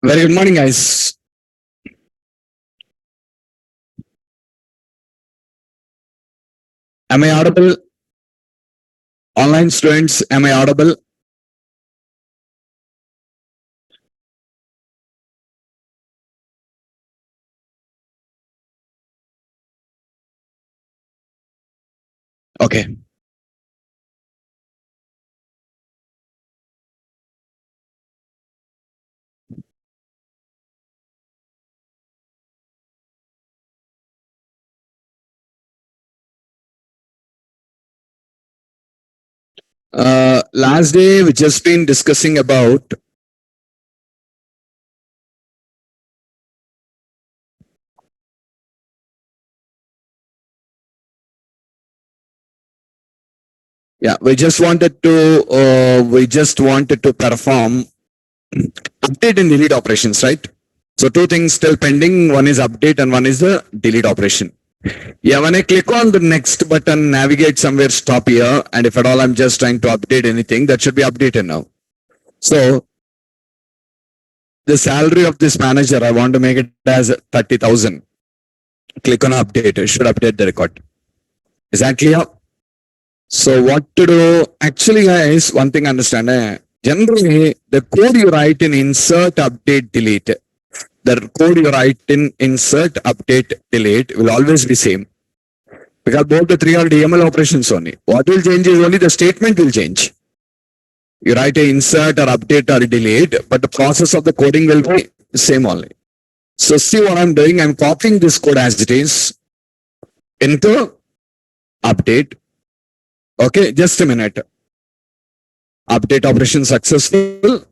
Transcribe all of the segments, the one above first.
Very good morning, guys. Am I audible? Online students, am I audible? Okay. Last day we just been discussing about we just wanted to perform update and delete operations, right? So two things still pending. One is update and one is the delete operation. Yeah, when I click on the next button, navigate somewhere, stop here, and if at all I'm just trying to update anything, that should be updated now. So the salary of this manager, I want to make it as 30,000. Click on update, it should update the record. Is that clear? So what to do? Actually, guys, one thing understand. Generally, the code you write in insert, update, delete, the code you write in insert, update, delete will always be same. Because both the three are DML operations only. What will change is only the statement will change. You write a insert or update or delete, but the process of the coding will be same only. So see what I'm doing. I'm copying this code as it is into update. Okay, just a minute. Update operation successful.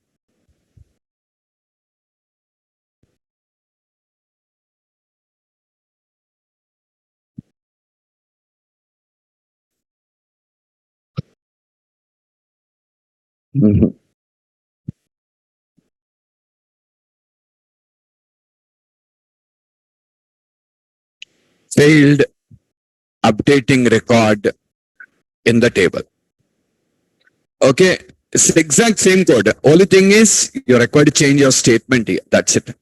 Failed updating record in the table. Okay, it's the exact same code. Only thing is you're required to change your statement here. That's it.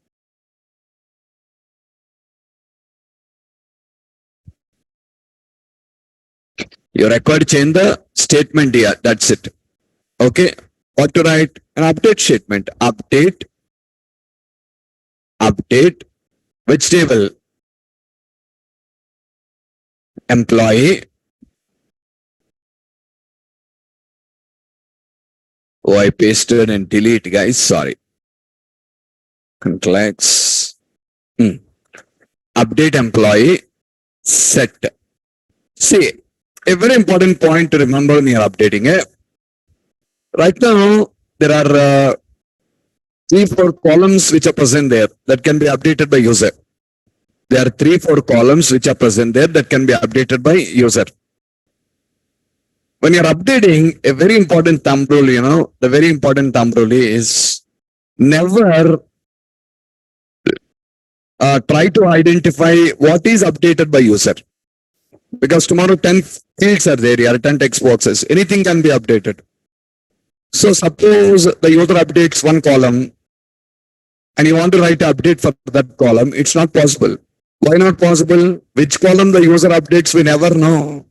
You're required to change the statement here. That's it. Okay, what to write? An update statement. Update. Update. Which table? Employee. Oh, I pasted and delete, guys. Sorry. Complex. Update employee. Set. See, a very important point to remember when you're updating it. Right now, there are 3-4 columns which are present there that can be updated by user. There are 3-4 columns which are present there that can be updated by user. When you're updating, a very important thumb rule, the very important thumb rule is never try to identify what is updated by user. Because tomorrow 10 fields are there, 10 text boxes, anything can be updated. So suppose the user updates one column and you want to write an update for that column, it's not possible. Why not possible? Which column the user updates, we never know.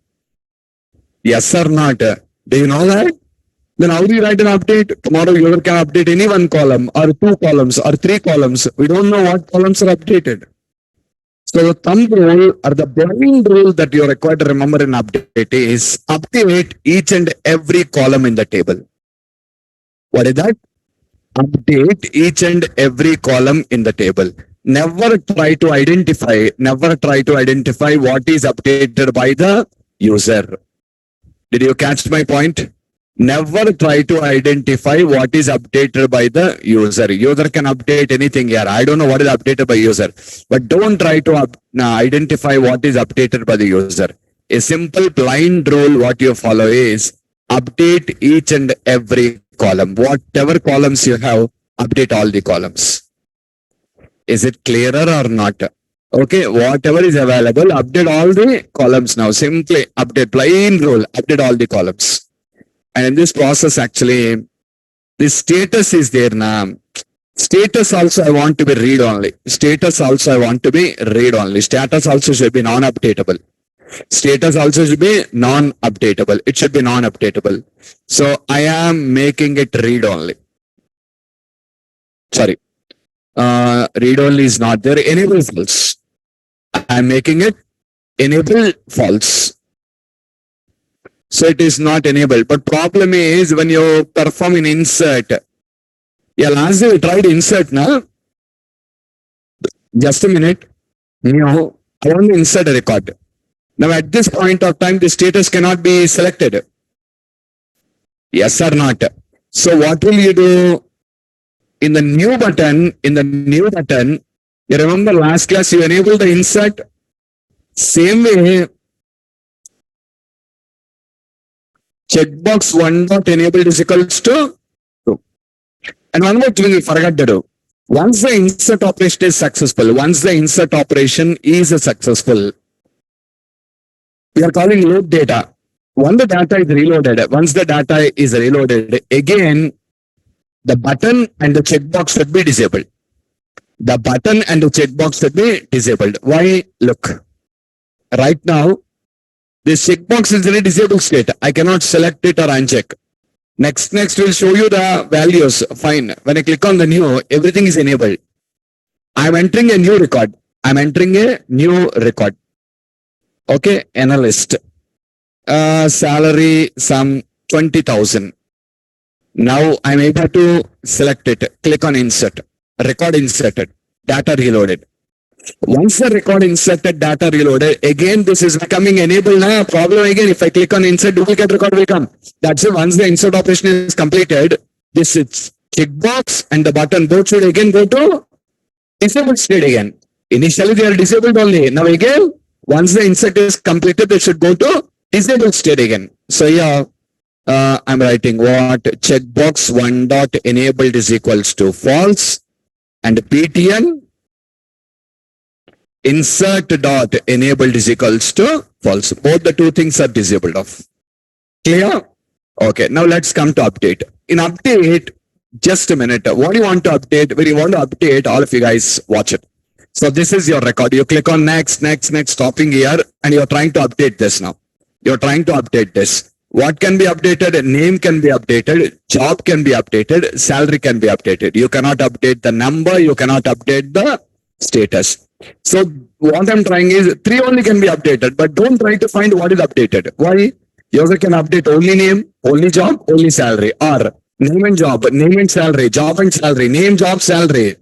Yes or not? Do you know that? Then how do you write an update? Tomorrow user can update any one column or 2 columns or 3 columns. We don't know what columns are updated. So the thumb rule or the blind rule that you're required to remember in update is update each and every column in the table. What is that? Update each and every column in the table. Never try to identify what is updated by the user. Did you catch my point? Never try to identify what is updated by the user. User can update anything here. I don't know what is updated by user, but don't try to identify what is updated by the user. A simple blind rule what you follow is update each and every column. Whatever columns you have, update all the columns. Is it clearer or not? Okay, whatever is available, update all the columns now. Simply update, plain rule, update all the columns. And in this process, actually, the status is there now. Status also I want to be read only. Status also I want to be read only. Status also should be non-updatable. Status also should be non-updatable. It should be non-updatable. So I am making it read only. Sorry. Read only is not there. Enable false. I am making it enable false. So it is not enabled. But problem is when you perform in insert. Yeah, last day we tried insert now. Just a minute. No, I want to insert a record. Now at this point of time, the status cannot be selected. Yes or not. So what will you do? In the new button, you remember last class you enable the insert. Same way, checkbox one dot enabled is equals to true. And one more thing we forgot to do. Once the insert operation is successful, we are calling load data. Once the data is reloaded, again, the button and the checkbox should be disabled. Why? Look. Right now, this checkbox is in a disabled state. I cannot select it or uncheck. Next will show you the values. Fine. When I click on the new, everything is enabled. I am entering a new record. Okay, analyst. Salary some 20,000. Now I'm able to select it. Click on insert. Record inserted. Data reloaded. Once the record inserted, data reloaded, again this is becoming enabled now. Problem again, if I click on insert, duplicate record will come. That's it. Once the insert operation is completed, this is checkbox and the button both should again go to disabled state again. Initially they are disabled only. Now again, once the insert is completed, they should go to disabled state again. So yeah, I'm writing what checkbox one dot enabled is equals to false and PTN insert dot enabled is equals to false. Both the two things are disabled off. Clear? Okay, now let's come to update. In update, just a minute. What do you want to update? When you want to update, all of you guys watch it. So this is your record. You click on next, stopping here, and you're trying to update this now. You're trying to update this. What can be updated? Name can be updated. Job can be updated. Salary can be updated. You cannot update the number. You cannot update the status. So what I'm trying is 3 only can be updated, but don't try to find what is updated. Why? User can update only name, only job, only salary, or name and job, name and salary, job and salary, name, job, salary.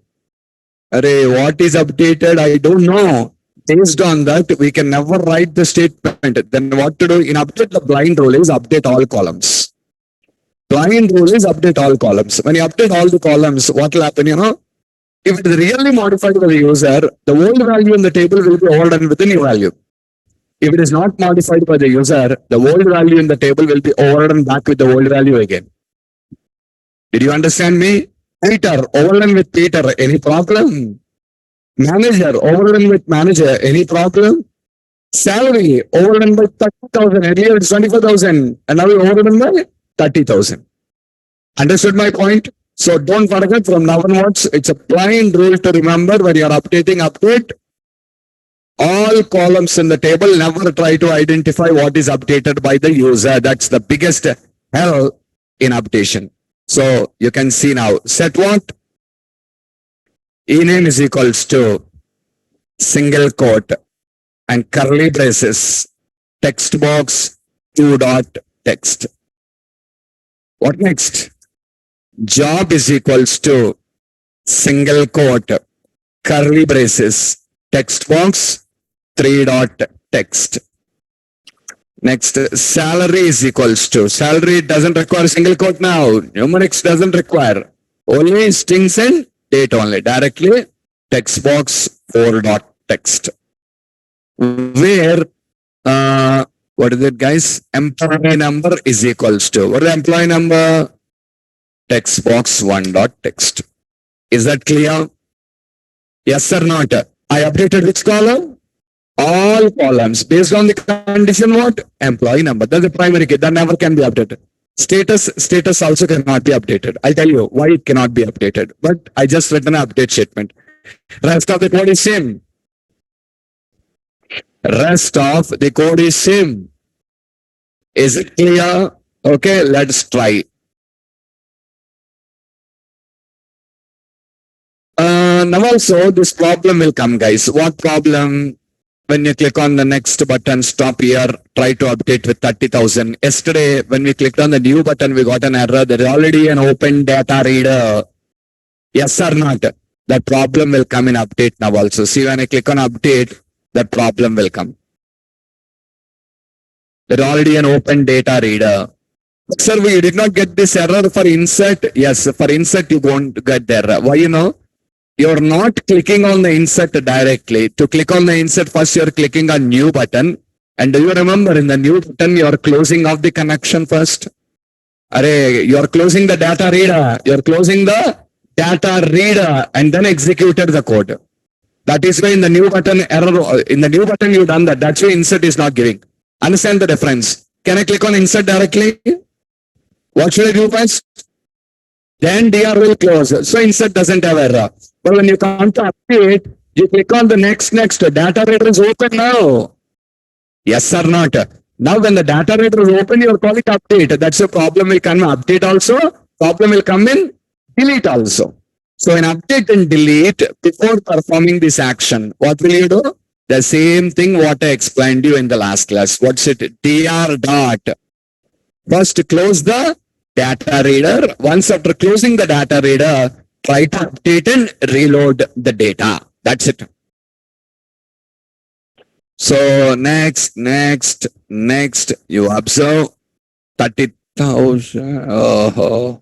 Array, what is updated? I don't know. Based on that, we can never write the statement. Then what to do? In update, the blind rule is update all columns. Blind rule is update all columns. When you update all the columns, what will happen, you know? If it is really modified by the user, the old value in the table will be overridden with the new value. If it is not modified by the user, the old value in the table will be overridden back with the old value again. Did you understand me? Peter, overridden with Peter, any problem? Manager, overridden with manager, any problem? Salary, overridden by 30,000. Earlier it's 24,000 and now overridden by 30,000. Understood my point? So don't forget, from now onwards, it's a blind rule to remember when you're update all columns in the table. Never try to identify what is updated by the user. That's the biggest hell in updation. So you can see now, set what? Ename is equals to single quote and curly braces, text box 2 dot text. What next? Job is equals to single quote, curly braces, text box 3 dot text. Next, salary is equals to, salary doesn't require single quote now. Numerics doesn't require. Only strings and date only. Directly text box 4 dot text. Where, what is it guys? Employee number is equals to, what is the employee number? Text box 1 dot text. Is that clear? Yes or not? I updated which column? All columns based on the condition what? Employee number. That's the primary key. That never can be updated. Status also cannot be updated. I'll tell you why it cannot be updated. But I just written an update statement. Rest of the code is same. Rest of the code is same. Is it clear? Okay, let's try. Now also this problem will come, guys. What problem? When you click on the next button, stop here, try to update with 30,000. Yesterday, when we clicked on the new button, we got an error. There is already an open data reader. Yes or not? That problem will come in update now also. See, when I click on update, that problem will come. There is already an open data reader. Sir, we did not get this error for insert. Yes, for insert, you won't get the error. Why you know? You're not clicking on the insert directly. To click on the insert, first you're clicking on new button. And do you remember in the new button, you're closing off the connection first? You're closing the data reader. You're closing the data reader and then executed the code. That is why in the new button error, in the new button you've done that. That's why insert is not giving. Understand the difference. Can I click on insert directly? What should I do first? Then DR will close. So insert doesn't have error. But when you come to update, you click on the next. Data reader is open now. Yes or not? Now when the data reader is open, you're calling update. That's a problem will come in update also. Problem will come in delete also. So in update and delete, before performing this action, what will you do? The same thing what I explained you in the last class. What's it? DR dot. First close the data reader. Once after closing the data reader, try to update and reload the data. That's it. So next, you observe 30,000. Oh.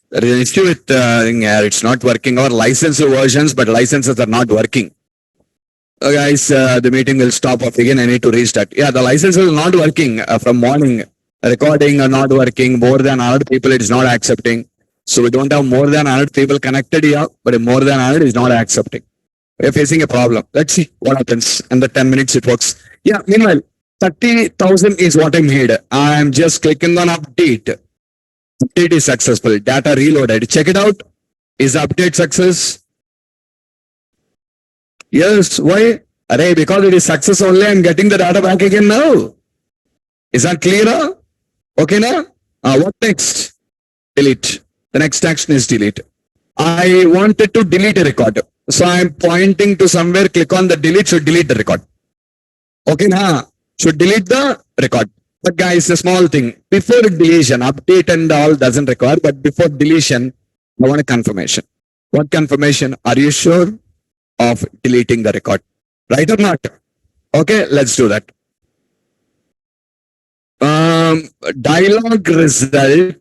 There is an issue with it's not working. Our license versions, but licenses are not working. Guys, the meeting will stop off again. I need to restart. Yeah, the license is not working from morning. Recording are not working. More than 100 people, it is not accepting. So we don't have more than 100 people connected here, but more than 100 is not accepting. We're facing a problem. Let's see what happens. In the 10 minutes it works. Yeah, meanwhile, 30,000 is what I made. I'm just clicking on update. Update is successful. Data reloaded. Check it out. Is update success? Yes. Why? Because it is success only. I'm getting the data back again now. Is that clear? Okay now? What next? Delete. The next action is delete. I wanted to delete a record. So I'm pointing to somewhere. Click on the delete. Should delete the record. Okay now? Should delete the record. But guys, a small thing. Before deletion, update and all doesn't require. But before deletion, I want a confirmation. What confirmation? Are you sure of deleting the record? Right or not? Okay, let's do that. Dialog result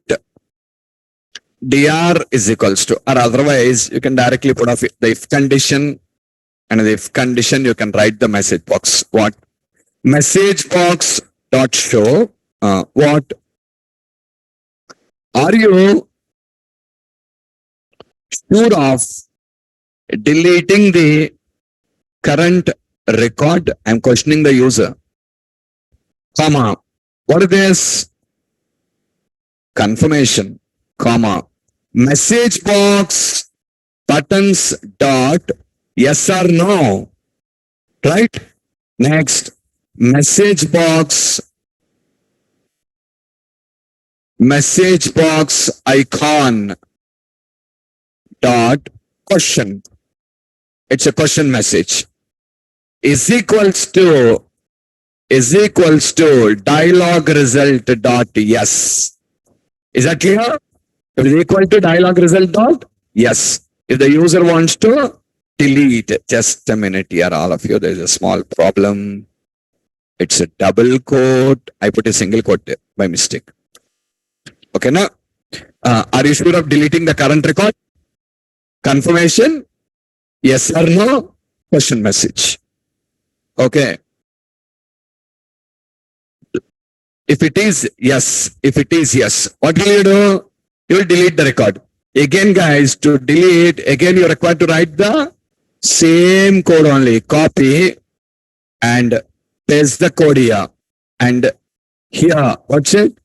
dr is equals to, or otherwise you can directly put off the if condition, and the if condition you can write the message box. What? Message box dot show what? Are you sure of deleting the current record? I'm questioning the user. Comma. What is this? Confirmation. Comma. Message box buttons dot yes or no. Right? Next. Message box icon dot question. It's a question message. Is equals to dialog result dot yes. Is that clear? It is equal to dialog result dot yes. If the user wants to delete, just a minute here, all of you, there is a small problem. It's a double quote. I put a single quote there by mistake. Okay, now, are you sure of deleting the current record? Confirmation? Yes or no? Question message. Okay. If it is yes, what will you do? You will delete the record. Again, guys, to delete, again, you're required to write the same code only. Copy and paste the code here. And here, what's it?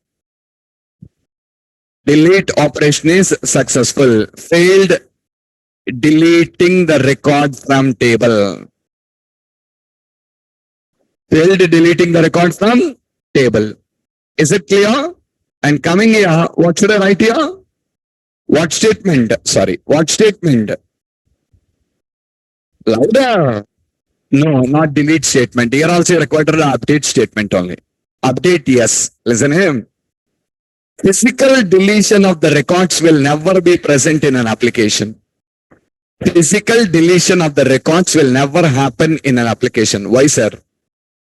delete operation is successful. Failed deleting the record from table. Failed deleting the record from table. Is it clear? And coming here, what should I write here? What statement? Sorry, what statement? Louder. No, not delete statement. Here also required an update statement only. Update, yes. Listen here. Physical deletion of the records will never be present in an application. Physical deletion of the records will never happen in an application. Why, sir?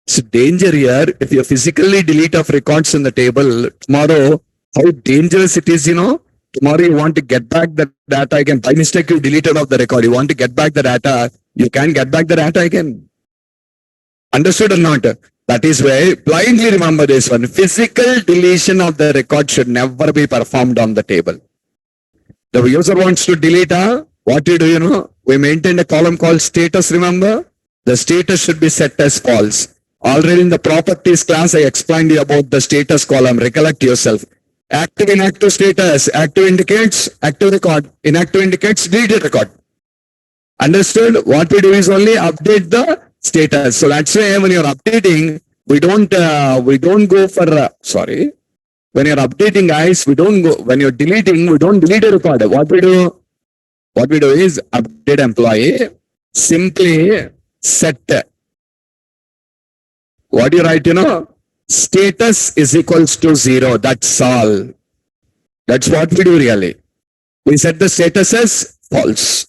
It's danger here. If you physically delete of records in the table tomorrow, how dangerous it is, you know? Tomorrow you want to get back the data again. By mistake, you deleted off the record. You want to get back the data. You can't get back the data again. Understood or not? That is why blindly remember this one. Physical deletion of the record should never be performed on the table. The user wants to delete, what you do, you know? We maintain a column called status, remember? The status should be set as false. Already in the properties class, I explained you about the status column. Recollect yourself. Active, inactive status. Active indicates active record. Inactive indicates deleted record. Understood? What we do is only update the status. So that's why when you're updating, we don't go for, sorry. When you're updating, guys, we don't go, when you're deleting, we don't delete a record. What we do is update employee, simply set. What do you write, you know? Status is equals to 0. That's all. That's what we do really. We set the status as false.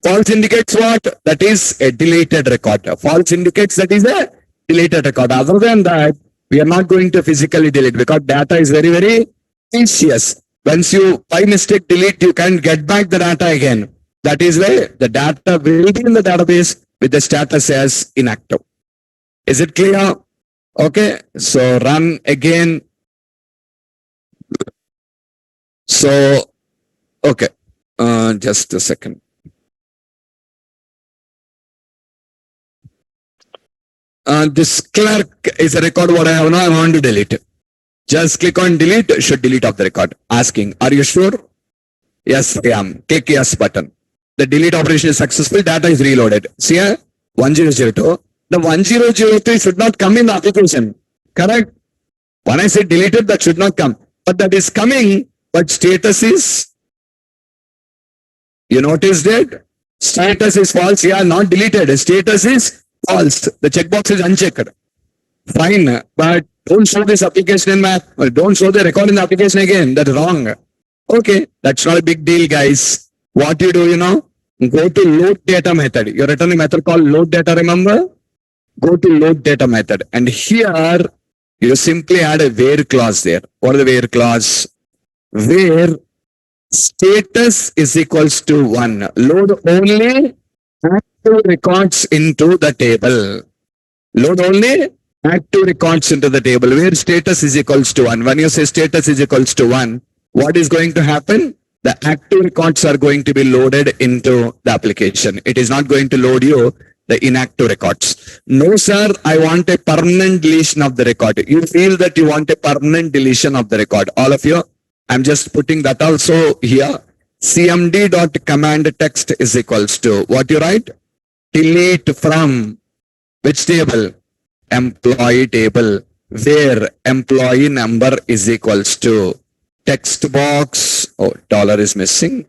False indicates what? That is a deleted record. False indicates that is a deleted record. Other than that, we are not going to physically delete because data is very, very precious. Once you by mistake delete, you can get back the data again. That is why the data will be in the database with the status as inactive. Is it clear? Okay, so run again. So, okay, just a second. This clerk is a record what I have now, I want to delete it. Just click on delete, should delete off the record. Asking, are you sure? Yes, I am. Click yes button. The delete operation is successful, data is reloaded. See here, 1002. The 1003 should not come in the application. Correct? When I say deleted, that should not come. But that is coming, but status is, you noticed it? Status is false, yeah, not deleted. Status is false. The checkbox is unchecked. Fine, but don't show this application in map. Don't show the record in the application again. That's wrong. Okay, that's not a big deal, guys. What you do, you know? Go to load data method. You're returning a method called load data, remember? Go to load data method. And here, you simply add a where clause there. What is the where clause? Where status is equals to 1. Load only active records into the table. Load only active records into the table where status is equals to 1. When you say status is equals to 1, what is going to happen? The active records are going to be loaded into the application. It is not going to load you the inactive records. No, sir, I want a permanent deletion of the record. You feel that you want a permanent deletion of the record. All of you, I'm just putting that also here. cmd.command text is equals to what you write? Delete from which table? Employee table, where employee number is equals to text box. Oh, dollar is missing.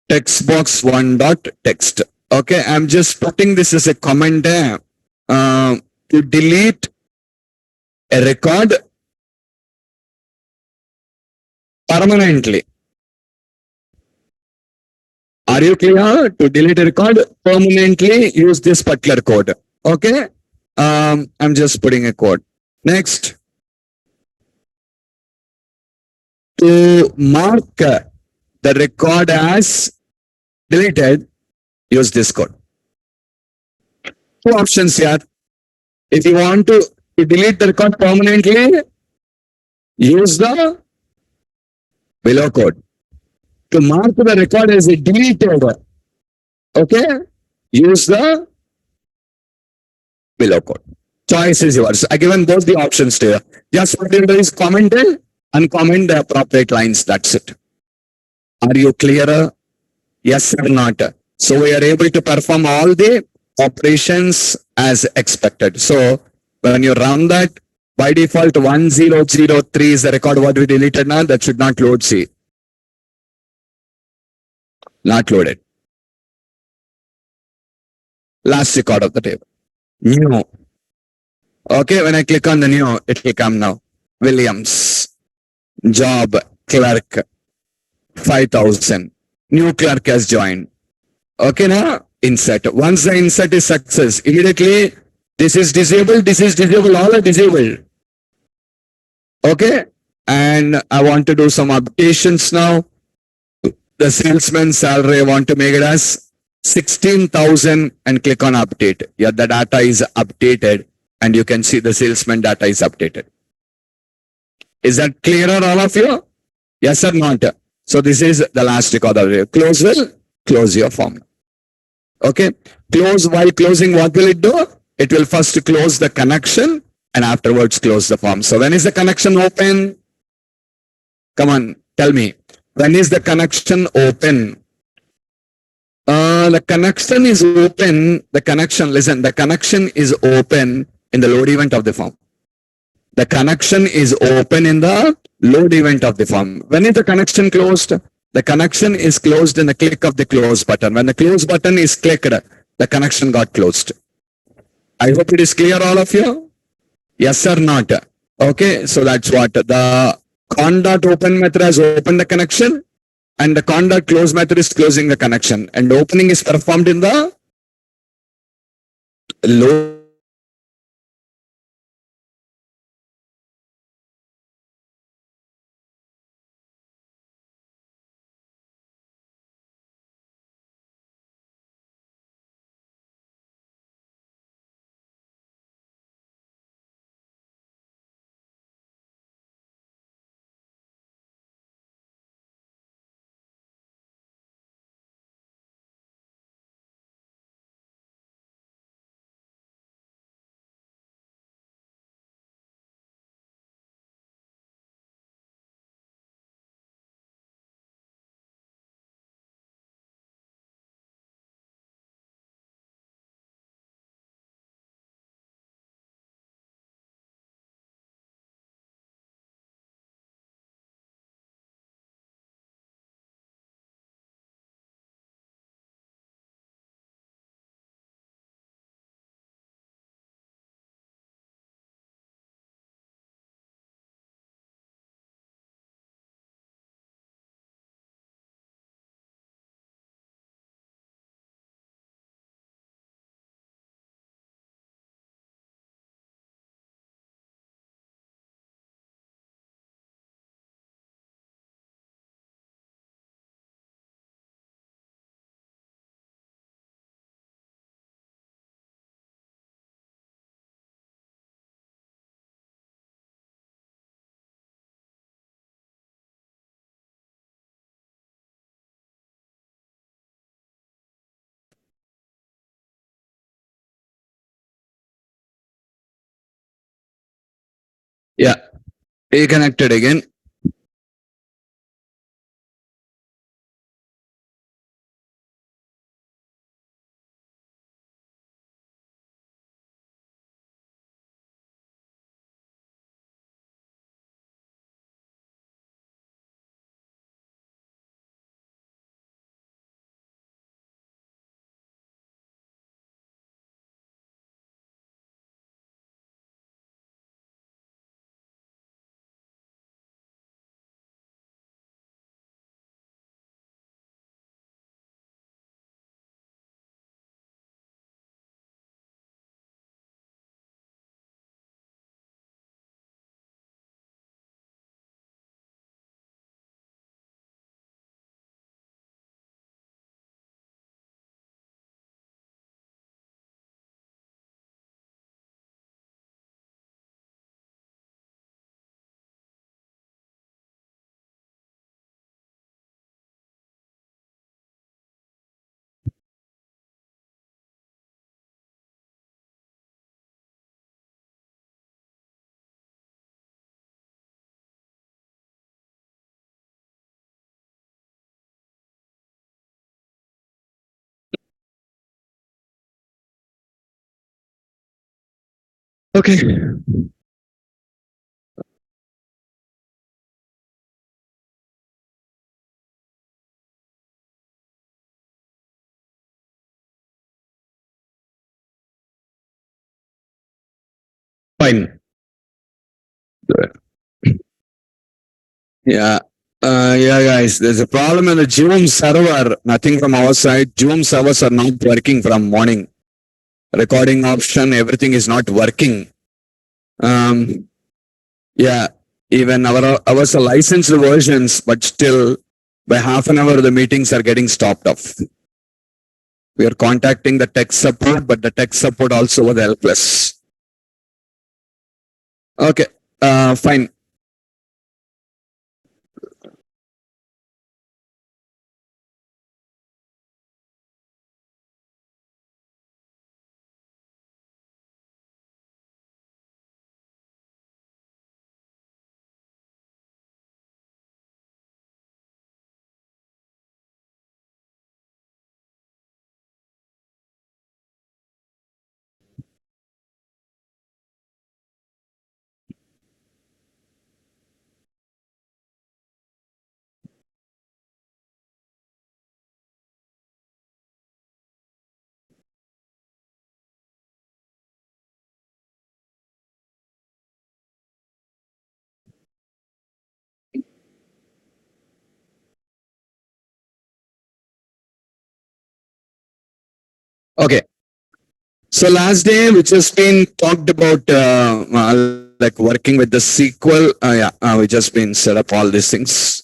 Text box 1 dot text. Okay, I'm just putting this as a comment there. To delete a record permanently. Are you clear? To delete a record permanently, use this particular code. Okay, I'm just putting a code. Next, to mark the record as deleted, use this code. Two options here. If you want to delete the record permanently, use the below code. To mark the record as a deleted, okay, use the below code. Choice is yours. I given both the options to you. Just what you do is comment and uncomment the appropriate lines. That's it. Are you clear? Yes or not? So we are able to perform all the operations as expected. So when you run that, by default 1003 is the record what we deleted now. That should not load. See, not loaded. Last record of the table. New. Okay, when I click on the new, it will come now. Williams. Job. Clerk. 5,000. New clerk has joined. Okay, now insert. Once the insert is success, immediately this is disabled, all are disabled. Okay, and I want to do some updations now. The salesman salary, I want to make it as 16,000 and click on update. Yeah, the data is updated and you can see the salesman data is updated. Is that clearer, all of you? Yes or not? So this is the last record of it. Close your form. Okay, close. While closing, what will it do? It will first close the connection and afterwards close the form. So when is the connection open? Come on, tell me. When is the connection open? The connection is open. The connection, listen, the connection is open in the load event of the form. The connection is open in the load event of the form. When is the connection closed? The connection is closed in the click of the close button. When the close button is clicked, the connection got closed. I hope it is clear, all of you. Yes or not? Okay, so that's what the con.open method has opened the connection and the con.close method is closing the connection and opening is performed in the load. Yeah, reconnected again. Okay. Fine. Yeah. Yeah, guys, there's a problem in the Zoom server. Nothing from our side. Zoom servers are not working from morning. Recording option, everything is not working. Um, yeah, even ours are licensed versions, but still, by half an hour, the meetings are getting stopped off. We are contacting the tech support, but the tech support also was helpless. Okay, fine. Okay. So last day, which has been talked about, like working with the SQL. Yeah, we just been set up all these things.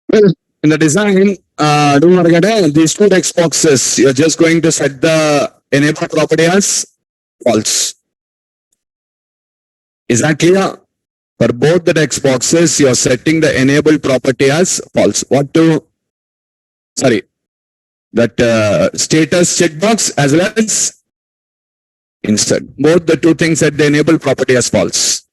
Well, in the design, don't forget these two text boxes. You're just going to set the enable property as false. Is that clear? For both the text boxes, you're setting the enable property as false. What to, sorry, that status checkbox as well as insert. Both the two things set the enable property as false.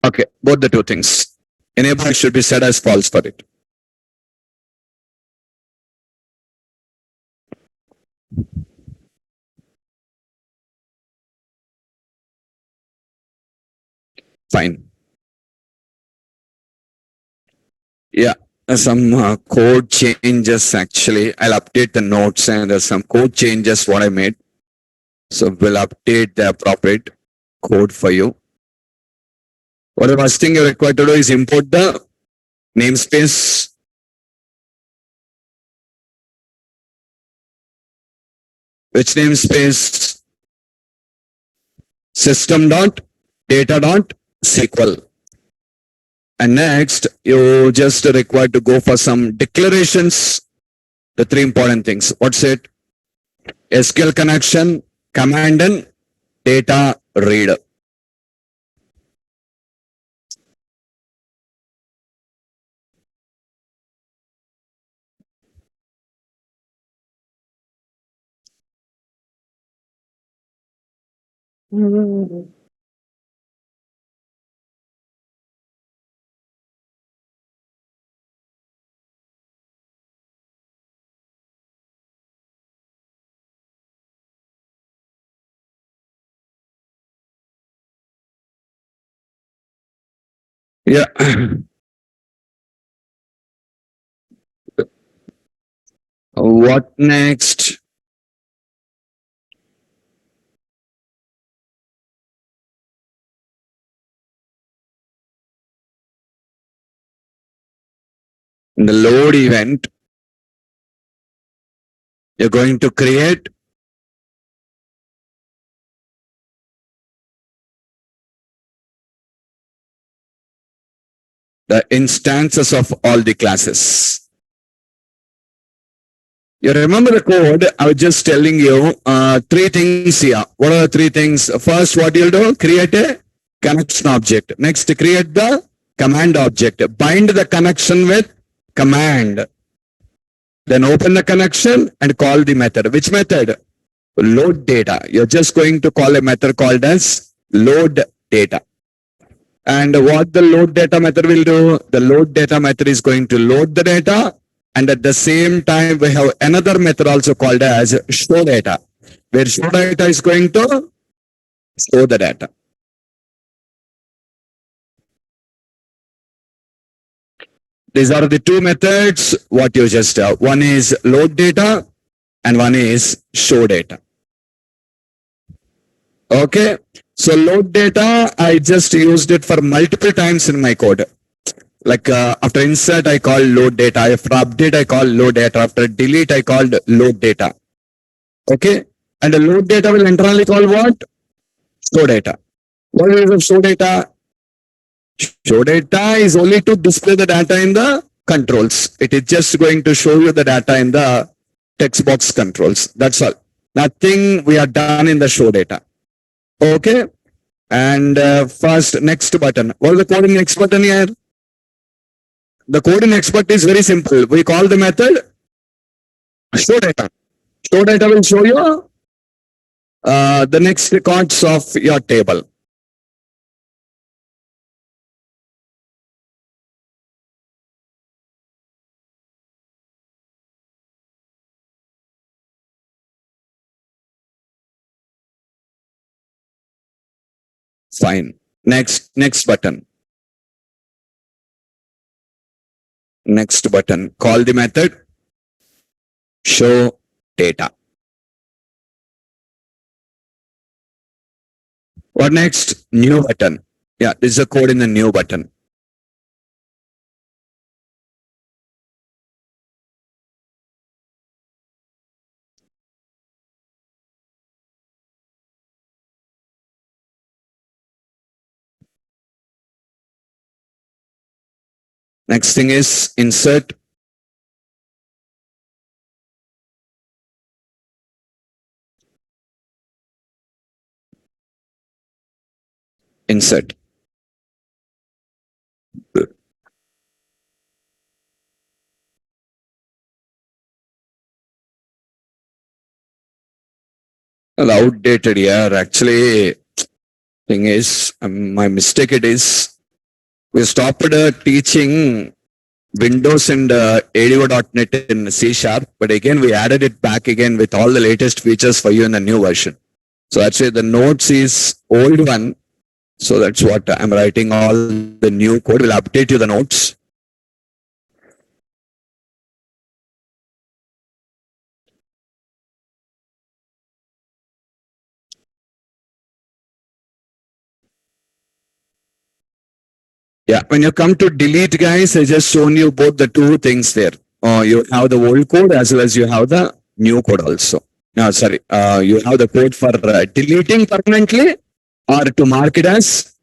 Okay, both the two things. Enable should be set as false for it. Fine. Yeah, there's some code changes actually. I'll update the notes and there's some code changes what I made. So we'll update the appropriate code for you. What the first thing you require to do is import the namespace. Which namespace? System dot data dot SQL. And next, you just require to go for some declarations. The three important things. What's it? SQL connection, command and data read. Yeah. What next? In the load event, you're going to create the instances of all the classes. You remember the code? I was just telling you three things here. What are the three things? First, what you'll do? Create a connection object. Next, create the command object. Bind the connection with command. Then open the connection and call the method. Which method? Load data. You're just going to call a method called as load data. And what the load data method will do? The load data method is going to load the data. And at the same time, we have another method also called as show data, where show data is going to show the data. These are the two methods what you just have. One is load data and one is show data. Okay. So load data, I just used it for multiple times in my code. Like after insert, I call load data. After update, I call load data. After delete, I called load data. Okay. And the load data will internally call what? Show data. What is show data? Show data is only to display the data in the controls. It is just going to show you the data in the text box controls. That's all. Nothing we are done in the show data. Okay. And first, next button. What is the code in next button here? The code in expert is very simple. We call the method show data. Show data will show you the next records of your table. Fine. Next button. Next button. Call the method show data. What next? New button. Yeah, this is a code in the new button. Next thing is insert. Insert. Well, outdated here. Actually, thing is, my mistake it is. We stopped teaching Windows and ADO.NET in C Sharp, but again, we added it back again with all the latest features for you in the new version. So actually the notes is old one. So that's what I'm writing all the new code. Will update you the notes. Yeah, when you come to delete, guys, I just shown you both the two things there. You have the old code as well as you have the new code also. No, sorry, you have the code for deleting permanently or to mark it as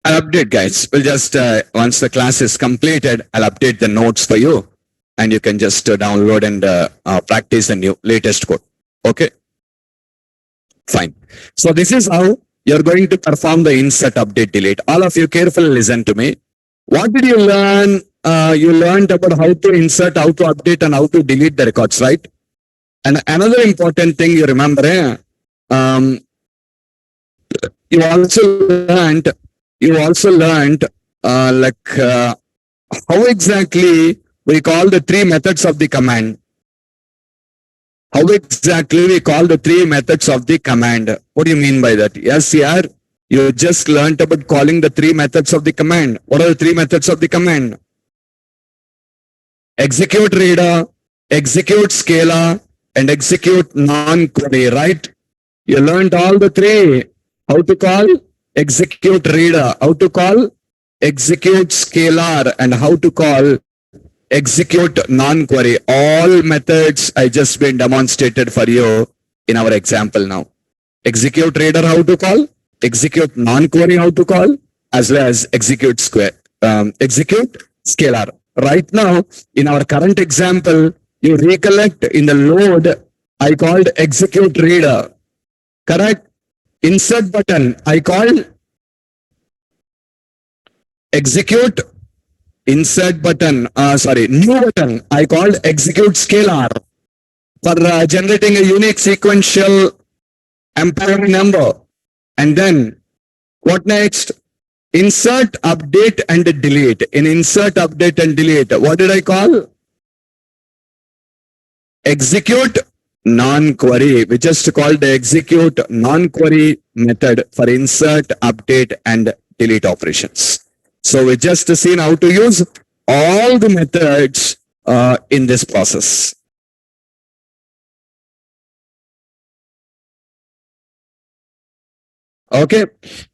I'll update, guys. We'll just, once the class is completed, I'll update the notes for you and you can just download and practice the new latest code. Okay. Fine. So this is how you're going to perform the insert, update, delete. All of you carefully listen to me. What did you learn? You learned about how to insert, how to update and how to delete the records, right? And another important thing you remember, you also learned how exactly we call the three methods of the command. How exactly we call the three methods of the command. What do you mean by that? Yes, here you just learned about calling the three methods of the command. What are the three methods of the command? Execute reader, execute scalar, and execute non-query, right? You learned all the three. How to call execute reader, how to call execute scalar, and how to call execute non-query. All methods I just been demonstrated for you in our example now. Execute reader, how to call, execute non-query, how to call, as well as execute execute scalar. Right now, in our current example, you recollect in the load, I called execute reader, correct? Insert button, I called execute insert button, new button, I called execute scalar for generating a unique sequential empire number. And then what next? Insert, update and delete. In insert, update and delete, what did I call? Execute non-query. We just called the execute non-query method for insert, update and delete operations. So we just seen how to use all the methods in this process. Okay,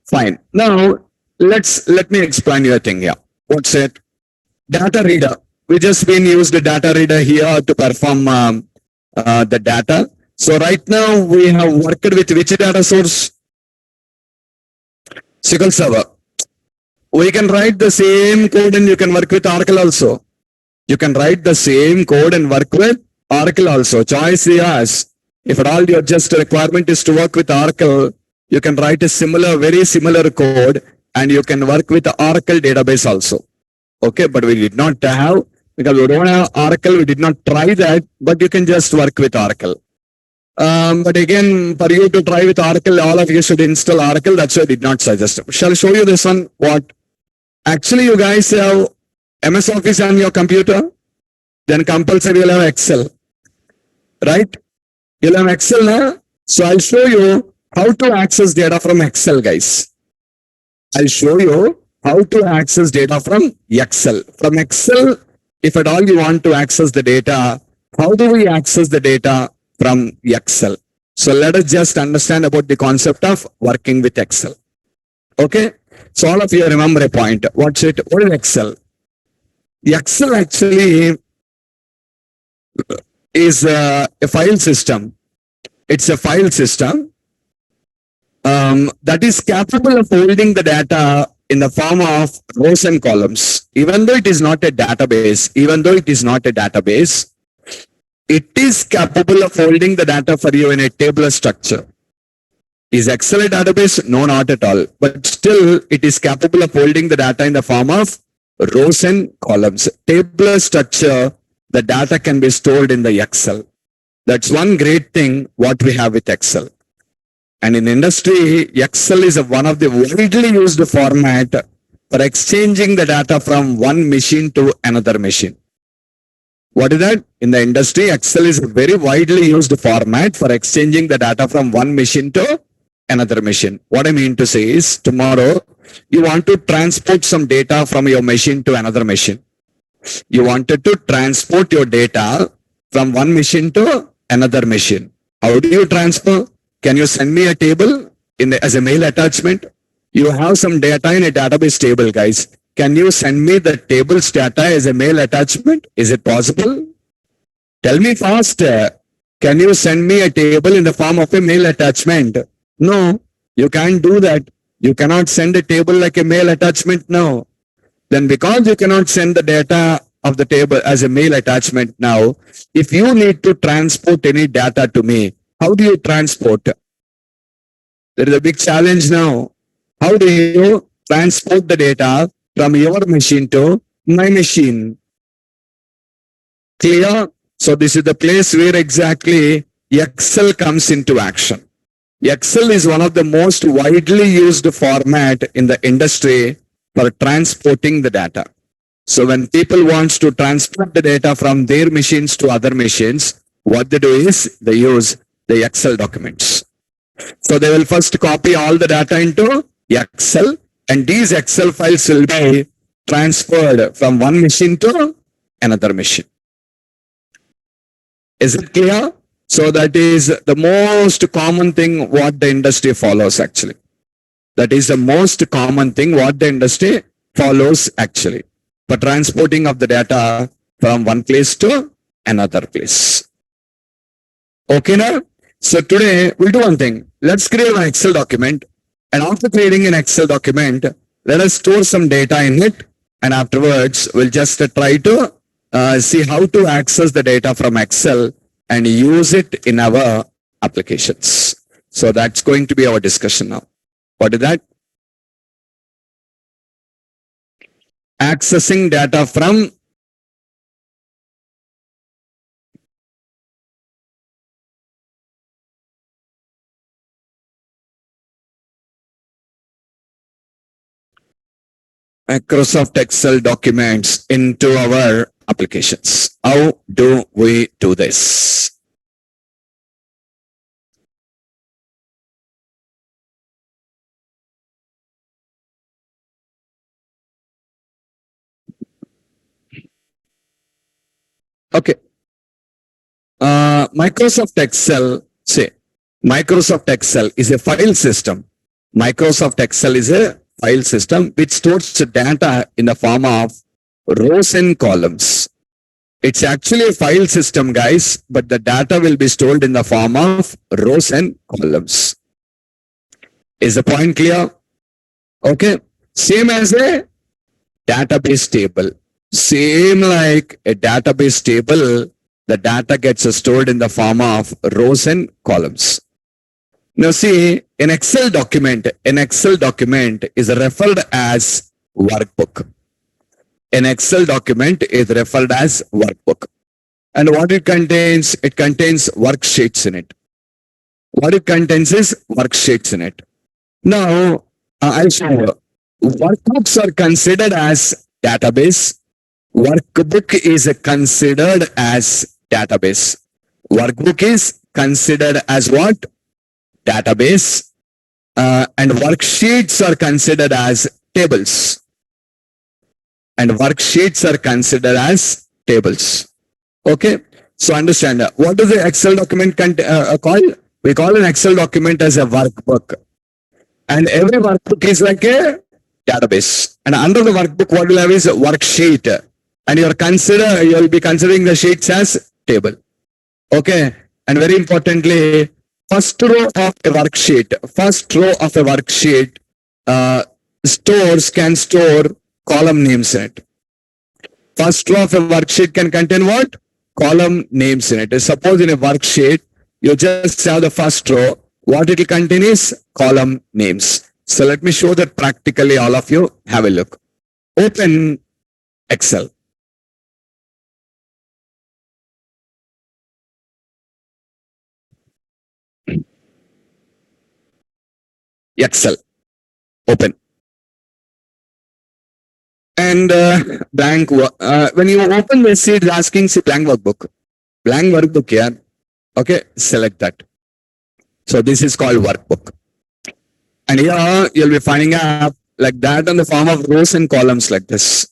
fine. Now let me explain you a thing here. What's it? Data reader. We just been used the data reader here to perform the data. So right now we have worked with which data source? SQL Server. We can write the same code and you can work with Oracle also. You can write the same code and work with Oracle also. Choice is, if at all your just requirement is to work with Oracle, you can write a similar, very similar code and you can work with the Oracle database also. Okay, but we did not have, because we don't have Oracle, we did not try that, but you can just work with Oracle. But again, for you to try with Oracle, all of you should install Oracle. That's why I did not suggest it. Shall I show you this one? What? Actually, you guys have MS Office on your computer, then compulsory you'll have Excel, right? You'll have Excel now. So I'll show you how to access data from Excel, guys. I'll show you how to access data from Excel. From Excel, if at all you want to access the data, how do we access the data from Excel? So let us just understand about the concept of working with Excel. Okay. So all of you remember a point. What's it? What is Excel? Excel actually is a file system. It's a file system that is capable of holding the data in the form of rows and columns. Even though it is not a database, it is capable of holding the data for you in a tabular structure. Is Excel a database? No, not at all. But still, it is capable of holding the data in the form of rows and columns. Tabular structure, the data can be stored in the Excel. That's one great thing what we have with Excel. And in industry, Excel is one of the widely used format for exchanging the data from one machine to another machine. What is that? In the industry, Excel is a very widely used format for exchanging the data from one machine to another machine. What I mean to say is, tomorrow you want to transport some data from your machine to another machine. You wanted to transport your data from one machine to another machine. How do you transfer? Can you send me a table as a mail attachment? You have some data in a database table, guys. Can you send me the table's data as a mail attachment? Is it possible? Tell me fast. Can you send me a table in the form of a mail attachment? No, you can't do that. You cannot send a table like a mail attachment now. Then because you cannot send the data of the table as a mail attachment now, if you need to transport any data to me, how do you transport? There is a big challenge now. How do you transport the data from your machine to my machine? Clear? So this is the place where exactly Excel comes into action. Excel is one of the most widely used format in the industry for transporting the data. So when people wants to transport the data from their machines to other machines, what they do is they use the Excel documents. So they will first copy all the data into Excel, and these Excel files will be transferred from one machine to another machine. Is it clear? So that is the most common thing what the industry follows actually. That is the most common thing what the industry follows actually for transporting of the data from one place to another place. Okay now? So today we'll do one thing. Let's create an Excel document, and after creating an Excel document, let us store some data in it, and afterwards we'll just try to see how to access the data from Excel and use it in our applications. So that's going to be our discussion now. What is that? Accessing data from Microsoft Excel documents into our applications. How do we do this? Okay. Microsoft Excel, Microsoft Excel is a file system. Microsoft Excel is a file system which stores data in the form of rows and columns. It's actually a file system, guys, but the data will be stored in the form of rows and columns. Is the point clear? Okay. Same as a database table. Same like a database table, the data gets stored in the form of rows and columns. Now see, an Excel document is referred as workbook. An Excel document is referred as workbook. And what it contains worksheets in it. What it contains is worksheets in it. Now, I'll show you. Workbooks are considered as database. Workbook is considered as database. Workbook is considered as what? Database. And worksheets are considered as tables. And worksheets are considered as tables. Okay. So understand what is the Excel document called? We call an Excel document as a workbook. And every workbook is like a database. And under the workbook, what will have is a worksheet. And you'll be considering the sheets as table. Okay. And very importantly, first row of a worksheet can store column names in it. First row of a worksheet can contain what? Column names in it. Suppose in a worksheet, you just have the first row. What it will contain is column names. So let me show that practically. All of you have a look. Open Excel. Excel. Open. And blank. When you open this, it's asking blank workbook. Blank workbook here. Okay, select that. So this is called workbook. And here you'll be finding up like that in the form of rows and columns like this.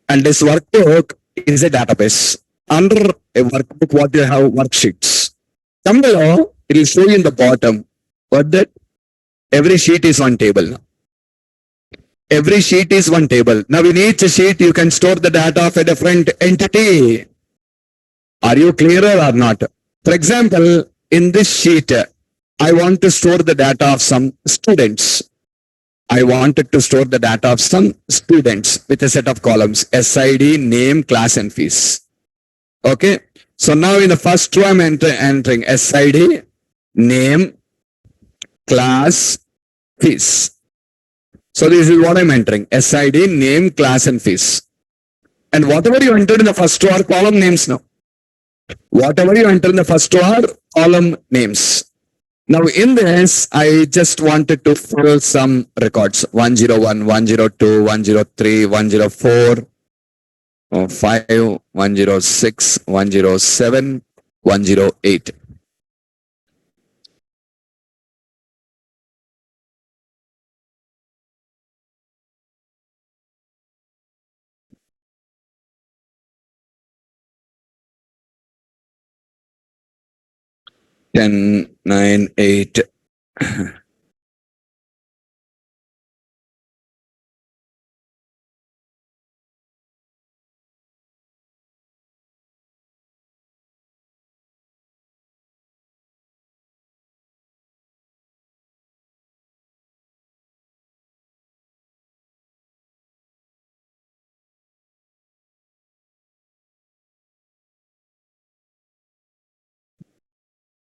And this workbook is a database. Under a workbook, what you have? Worksheets. Come below, it will show you in the bottom what that every sheet is one table. Every sheet is one table. Now in each sheet, you can store the data of a different entity. Are you clearer or not? For example, in this sheet, I want to store the data of some students. I wanted to store the data of some students with a set of columns, SID, name, class, and fees. Okay. So now in the first row, I'm entering SID, name, class, fees. So this is what I'm entering, SID, name, class, and fees. And whatever you entered in the first row are column names now. Whatever you enter in the first row are column names. Now in this, I just wanted to fill some records, 101, 102, 103, 104, 5, 106, 107, 108. Ten, 9, 8.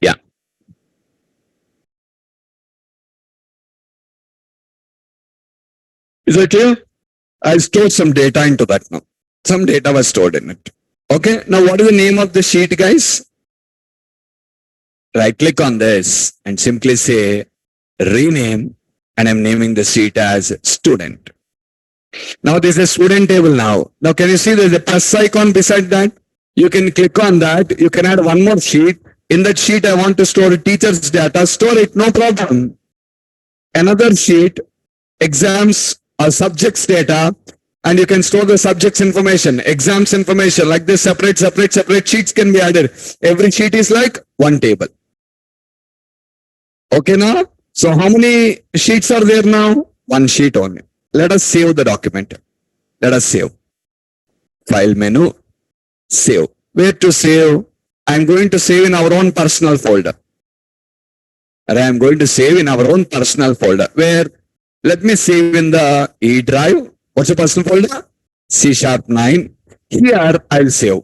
Yeah. Is it clear? I stored some data into that now. Some data was stored in it. Okay. Now what is the name of the sheet, guys? Right click on this and simply say rename, and I'm naming the sheet as student. Now this is a student table now. Now can you see there's a plus icon beside that? You can click on that. You can add one more sheet. In that sheet, I want to store teacher's data. Store it, no problem. Another sheet, exams or subjects data, and you can store the subjects information, exams information, like this, separate sheets can be added. Every sheet is like one table. Okay now? So how many sheets are there now? One sheet only. Let us save the document. Let us save. File menu, save. Where to save? I'm going to save in our own personal folder. And I'm going to save in our own personal folder. Where? Let me save in the E drive. What's the personal folder? C#9. Here I'll save.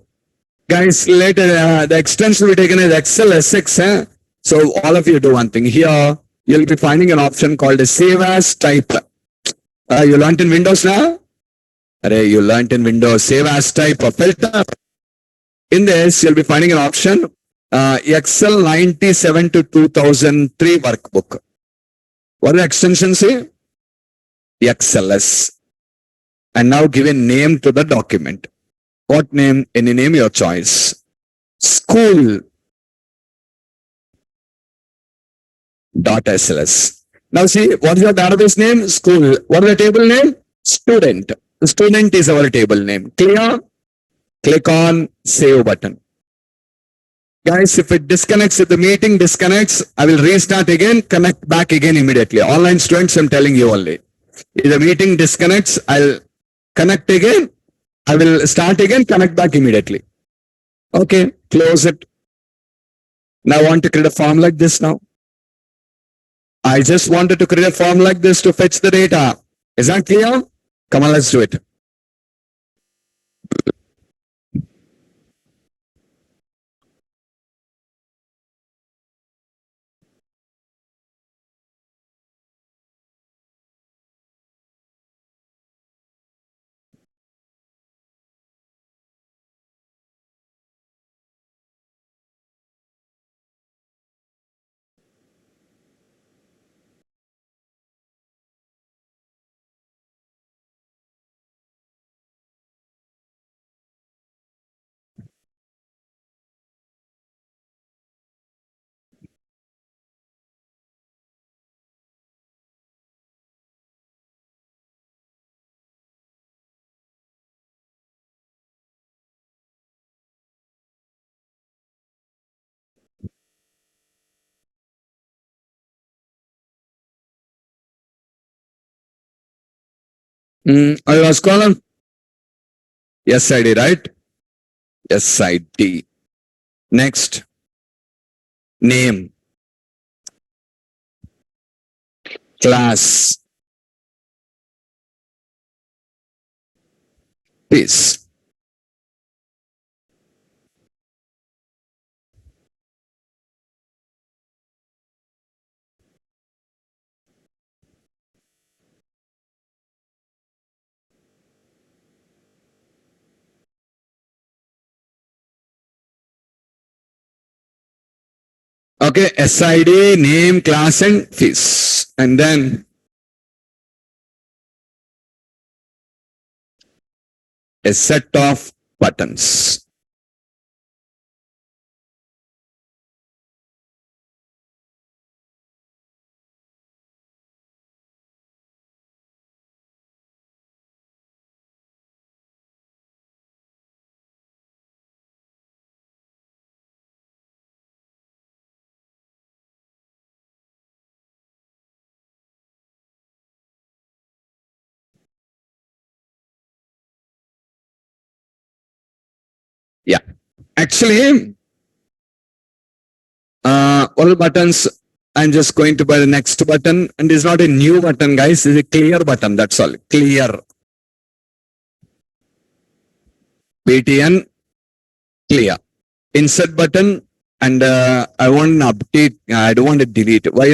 Guys, later the extension will be taken as Excel S6. So all of you do one thing. Here you'll be finding an option called Save As Type. You learned in Windows now? You learned in Windows Save As Type or filter. In this, you'll be finding an option Excel 97 to 2003 workbook. What does the extension say? XLS. And now give a name to the document. What name? Any name, your choice. School. .sls. Now see, what is your database name? School. What is the table name? Student. The student is our table name. Clear? Click on save button. Guys, if it disconnects, if the meeting disconnects, I will restart again, connect back again immediately. Online students, I'm telling you only. If the meeting disconnects, I'll connect again. I will start again, connect back immediately. Okay, close it. Now I want to create a form like this now. I just wanted to create a form like this to fetch the data. Is that clear? Come on, let's do it. I was column. Yes, I did, right? Yes, I did. Next. Name. Class. piece. Okay, SID, name, class, and fees. And then a set of buttons. Yeah. Actually, all buttons, I'm just going to buy the next button, and it's not a new button, guys. It's a clear button. That's all. Clear. BTN, clear. Insert button, and I want an update. I don't want to delete. Why,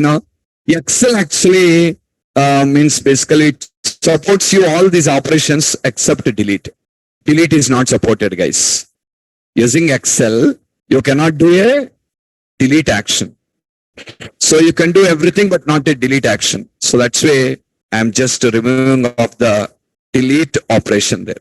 Excel actually means basically it supports you all these operations except delete. Delete is not supported, guys. Using Excel, you cannot do a delete action. So you can do everything but not a delete action. So that's why I'm just removing of the delete operation there.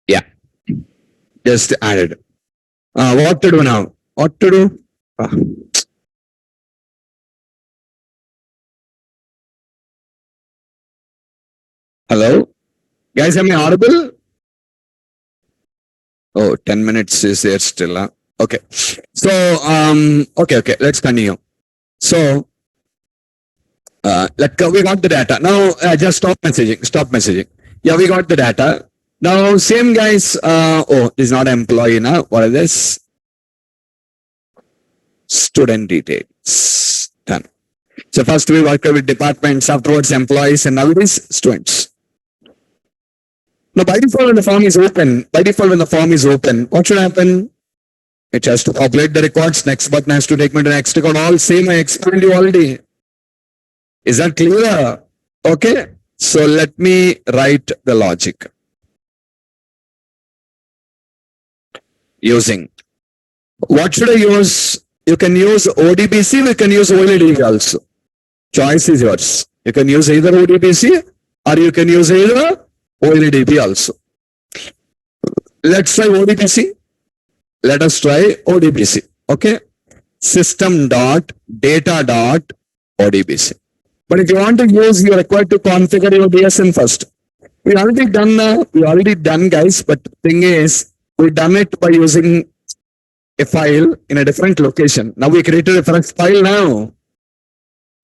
Yeah, just added. What to do now? What to do? Hello? Guys, am I audible? Oh, 10 minutes is there still. Huh? Okay. So, okay, let's continue. So, we got the data. Now, just stop messaging. Yeah, we got the data. Now, same guys, this is not employee now. What is this? Student details. Done. So first we work with departments, afterwards employees, and now it is students. Now, by default, when the form is open, what should happen? It has to populate the records. Next button has to take me to the next record. All same, I explained you already. Is that clear? Okay. So let me write the logic. Using. What should I use? You can use ODBC, we can use OLEDB also. Choice is yours. You can use either ODBC or you can use either OLEDB also. Let's try ODBC. Let us try ODBC. Okay. System dot data dot ODBC. But if you want to use, you're required to configure your DSN first. We already done, guys. But the thing is, we done it by using a file in a different location. Now we created a fresh file now.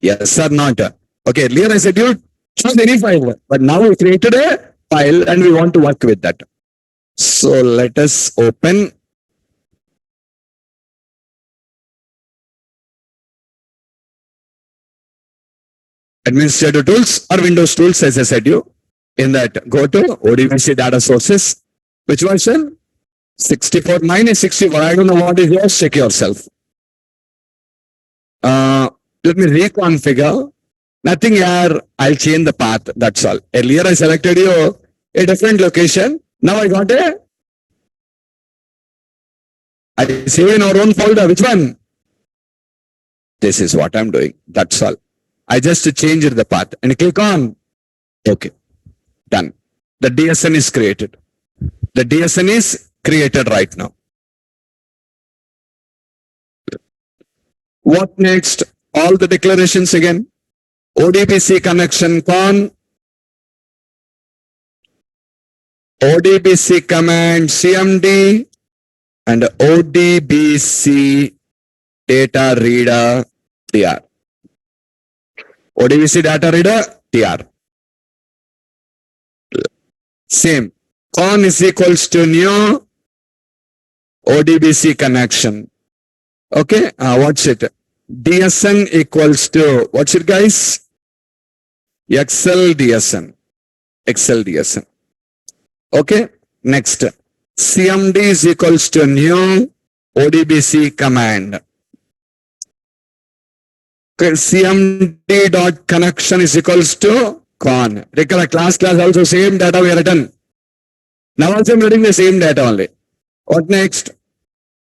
Yes or not? Okay, earlier I said you choose any file, but now we created a file and we want to work with that. So let us open. Administrative tools or Windows tools, as I said you. In that, go to ODBC data sources. Which version? 64. Mine is 64. I don't know what is yours. Check yourself. Let me reconfigure. Nothing here. I'll change the path. That's all. Earlier I selected you a different location. Now I got I save in our own folder. Which one? This is what I'm doing. That's all. I just changed the path and click on. Okay. Done. The DSN is created. The DSN is created right now. What next? All the declarations again. ODBC connection con. ODBC command CMD and ODBC data reader TR. ODBC data reader TR. Same. Con is equals to new ODBC connection. Okay, what's it? DSN equals to, what's it guys? Excel DSN. Excel DSN. Okay, next. CMD is equals to new ODBC command. Okay, CMD dot connection is equals to con. Recollect class also same data we have written. Now also I'm writing the same data only. What next?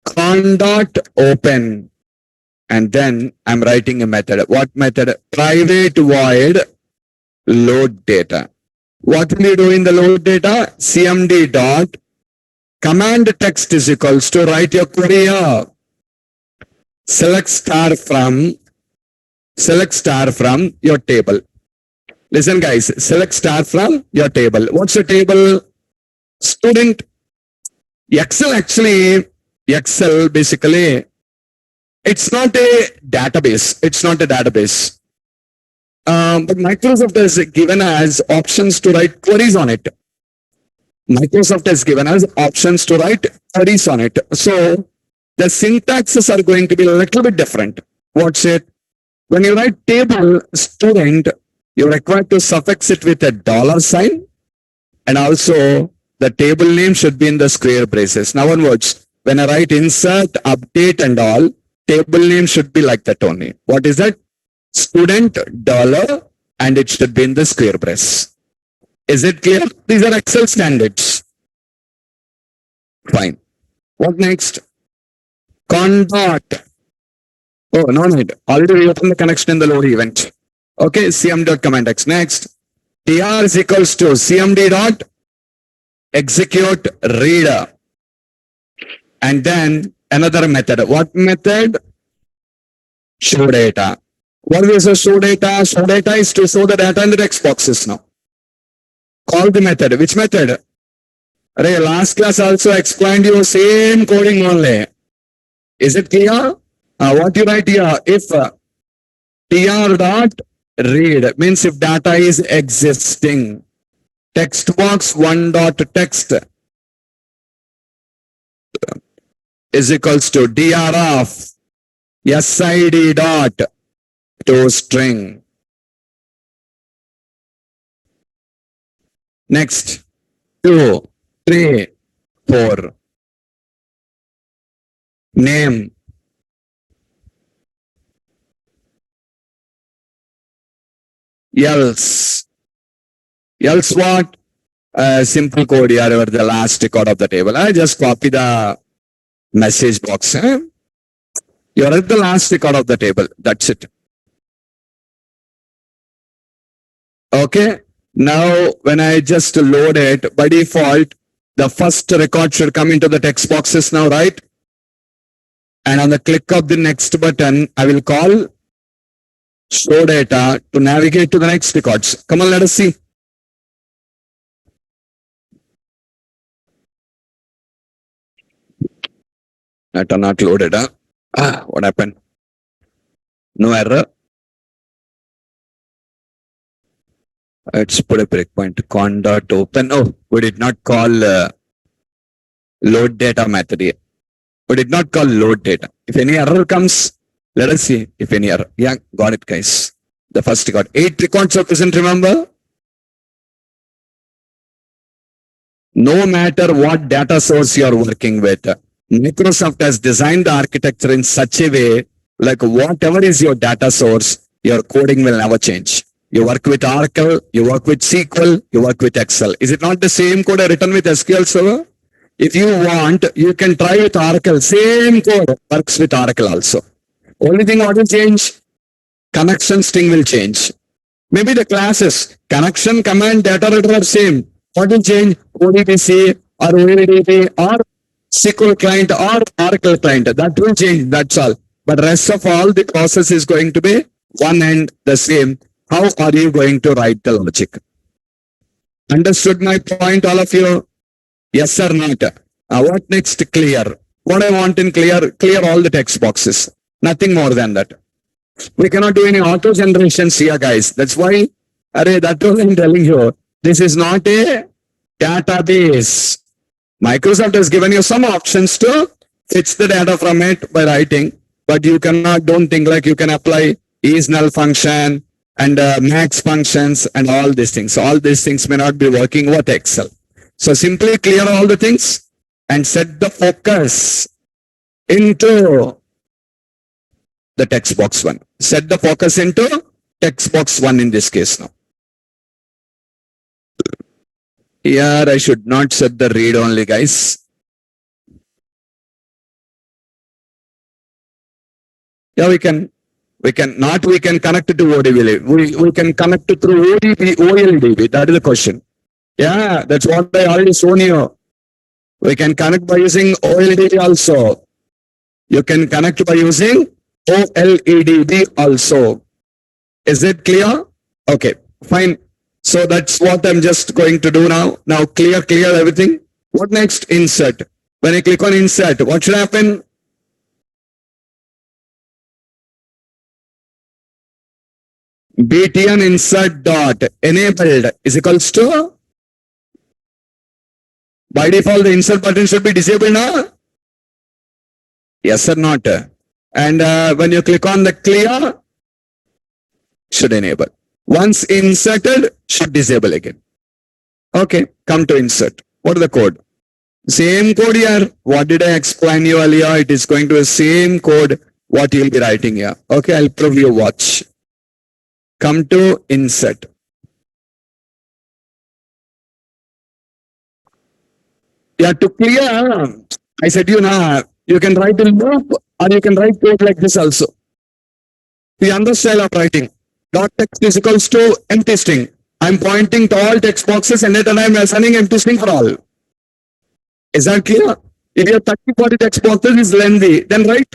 Con dot open. And then I'm writing a method. What method? Private void load data. What will you do in the load data? CMD dot command text is equals to write your query here. Select star from your table. Listen guys, select star from your table. What's your table? Student. Excel basically, it's not a database. But Microsoft has given us options to write queries on it. So the syntaxes are going to be a little bit different. What's it? When you write table student, you're required to suffix it with a $sign, and also the table name should be in the square braces. Now onwards, when I write insert, update and all, table name should be like that only. What is that? Student $, and it should be in the square brace. Is it clear? These are Excel standards. Fine. What next? Con dot. Oh, no need. Already we opened the connection in the load event. Okay, cm dot command X. Next, tr is equals to cmd dot execute reader. And then another method. What method? Show data. What is a show data? Show data is to show the data in the text boxes now. Call the method. Which method? Array, last class also explained you same coding only. Is it clear? What you write here? If tr dot read means if data is existing. Text box 1 dot text is equals to dr of sid dot to string. Next, 2, 3, 4. Name. Else what? Simple code here over the last record of the table. I just copy the message box. You're at the last record of the table. That's it. Okay. Now, when I just load it, by default, the first record should come into the text boxes now, right? And on the click of the next button, I will call show data to navigate to the next records. Come on, let us see. Data not loaded. What happened? No error. Let's put a breakpoint. Con dot open. Oh, we did not call load data method here. We did not call load data. If any error comes, let us see if any error. Yeah, got it, guys. The first record. 8 records are present, remember? No matter what data source you are working with, Microsoft has designed the architecture in such a way, like whatever is your data source, your coding will never change. You work with Oracle, you work with SQL, you work with Excel. Is it not the same code written with SQL Server? If you want, you can try with Oracle. Same code works with Oracle also. Only thing what will change? Connection string will change. Maybe the classes, connection, command, data writer are same. What will change? ODBC or ODB or SQL client or Oracle client. That will change, that's all. But rest of all, the process is going to be one and the same. How are you going to write the logic? Understood my point, all of you? Yes or not? What next? Clear. What I want in clear, clear all the text boxes. Nothing more than that. We cannot do any auto generations here, guys. That's why, that was I'm telling you. This is not a Database. Microsoft has given you some options to fetch the data from it by writing, but you cannot, don't think like you can apply is null function and max functions and all these things. All these things may not be working with Excel. So simply clear all the things and set the focus into the text box one. Set the focus into text box one in this case now. Here I should not set the read only, guys. Yeah, we can connect it to ODB. We can connect it through OLDB. That is the question. Yeah, that's what I already shown you. We can connect by using OLEDB also. You can connect by using OLEDB also. Is it clear? Okay, fine. So that's what I'm just going to do now. Now clear everything. What next? Insert. When I click on insert, what should happen? BTN insert dot enabled is equals to, by default the insert button should be disabled now. Yes or not? And when you click on the clear, should enable. Once inserted, should disable again. Okay, come to insert. What is the code? Same code here. What did I explain you earlier? It is going to the same code what you'll be writing here. Okay, I'll prove you. Watch. Come to insert. Yeah, to clear, I said you now, you can write in loop or you can write code like this also. The other style of writing. Dot text is equals to empty string. I'm pointing to all text boxes and then I'm assigning empty string for all. Is that clear? If your 30-40 text boxes is lengthy, then write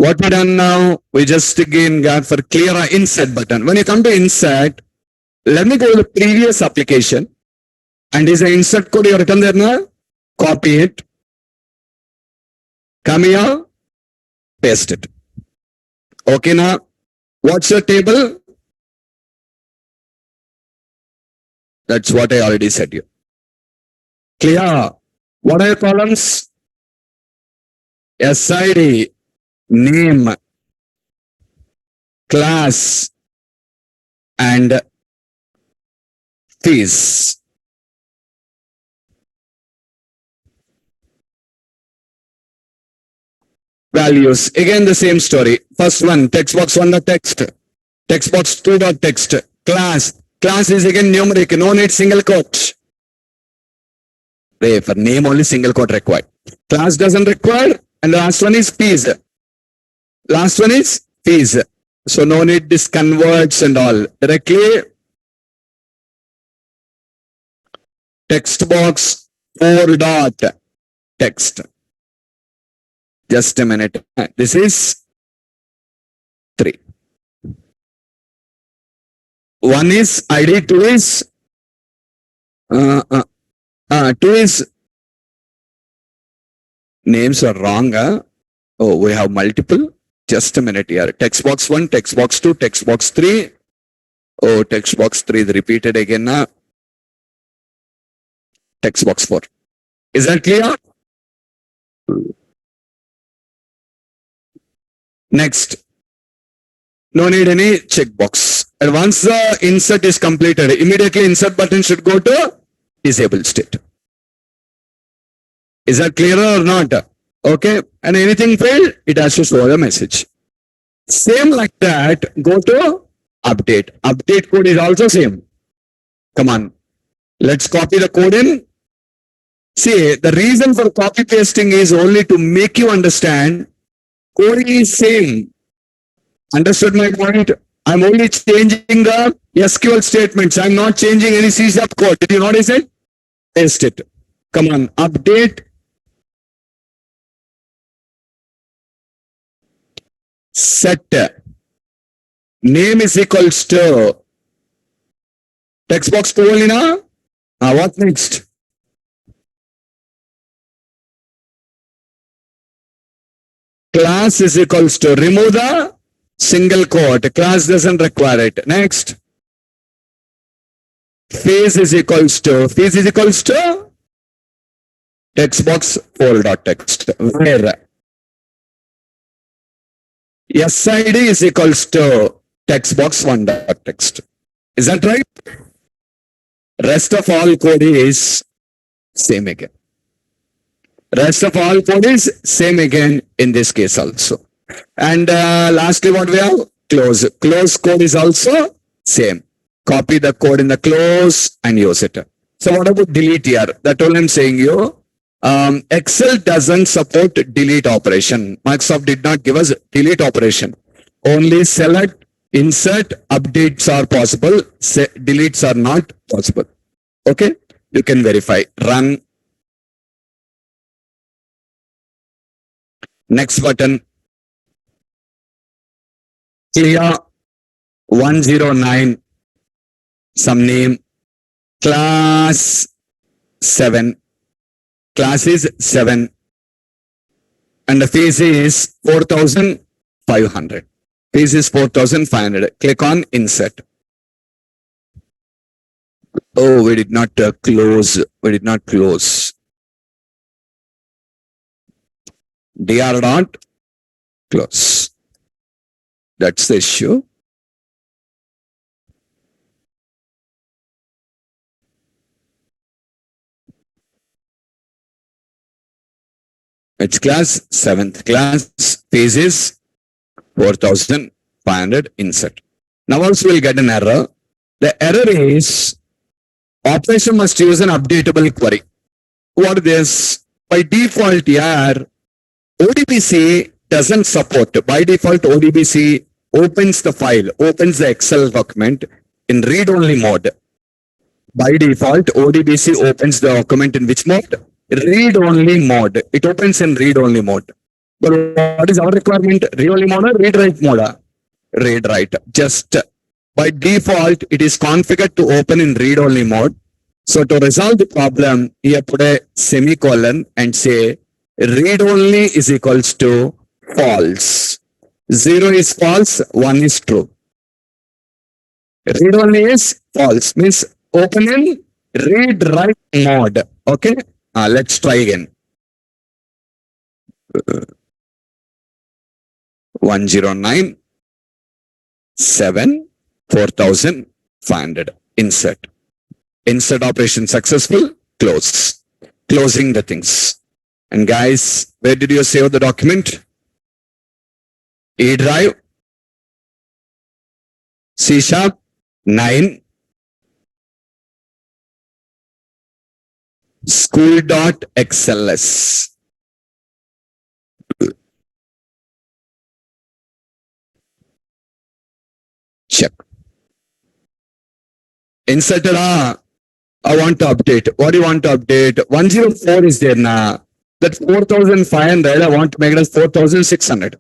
What we done now? We just again got for clear our insert button. When you come to insert, let me go to the previous application. And is the insert code you written there now? Copy it. Come here. Paste it. Okay now. What's your table? That's what I already said you. Clear. What are your columns? SID, name, class, and fees. Values. Again, the same story. First one, text box 1 dot text. Text box 2 dot text. Class. Class is again numeric. No need single quote. For name only single quote required. Class doesn't require. And the last one is fees. Last one is fees. So no need this converts and all. Directly text box 4 dot text. Just a minute. This is 3. One is ID, 2 is 2 is names are wrong. Oh, we have multiple. Just a minute here. Text box 1, text box 2, text box 3. Oh, text box 3 is repeated again. Text box 4. Is that clear? Next. No need any checkbox. And once the insert is completed, immediately insert button should go to disabled state. Is that clear or not? Okay. And anything failed, it has to show the message. Same like that, go to update. Update code is also same. Come on. Let's copy the code in. See, the reason for copy pasting is only to make you understand code is same. Understood my point? I'm only changing the SQL statements. I'm not changing any C# code. Did you notice it? Paste it. Come on, update. Set. Name is equals to text box 2 only now. What next? Class is equals to remove the single quote. Class doesn't require it. Next. Fees is equals to text box 4 dot text. Where SID is equals to text box 1 dot text. Is that right? Rest of all code is same again. Rest of all code is same again in this case also. And lastly, what we have? Close. Close code is also same. Copy the code in the close and use it. So what about delete here? That's all I'm saying you. Excel doesn't support delete operation. Microsoft did not give us delete operation. Only select, insert, updates are possible. Deletes are not possible. Okay? You can verify. Run. Next button. Clear 109. Some name. Class 7. Class is 7. And the fees is 4,500. Fees is 4,500. Click on insert. Oh, we did not close. We did not close. DR dot close. That's the issue. It's class 7th class. Fees is 4,500 insert. Now also we'll get an error. The error is operation must use an updatable query. What is this? By default here, ODBC doesn't support. By default, ODBC opens the file, opens the Excel document in read-only mode. By default, ODBC opens the document in which mode? Read-only mode. It opens in read-only mode. But what is our requirement? Read-only mode or read-write mode? Read-write. Just by default, it is configured to open in read-only mode. So to resolve the problem, here put a semicolon and say read-only is equals to false. 0 is false, 1 is true. Read-only is false, means open in read-write mode. Okay, let's try again. 109 7 4500. Insert. Insert operation successful. Close. Closing the things. And guys, where did you save the document? E drive. C sharp 9. School.xls. Check. Inserted. I want to update. What do you want to update? 104 is there now. That 4500, I want to make it as 4600.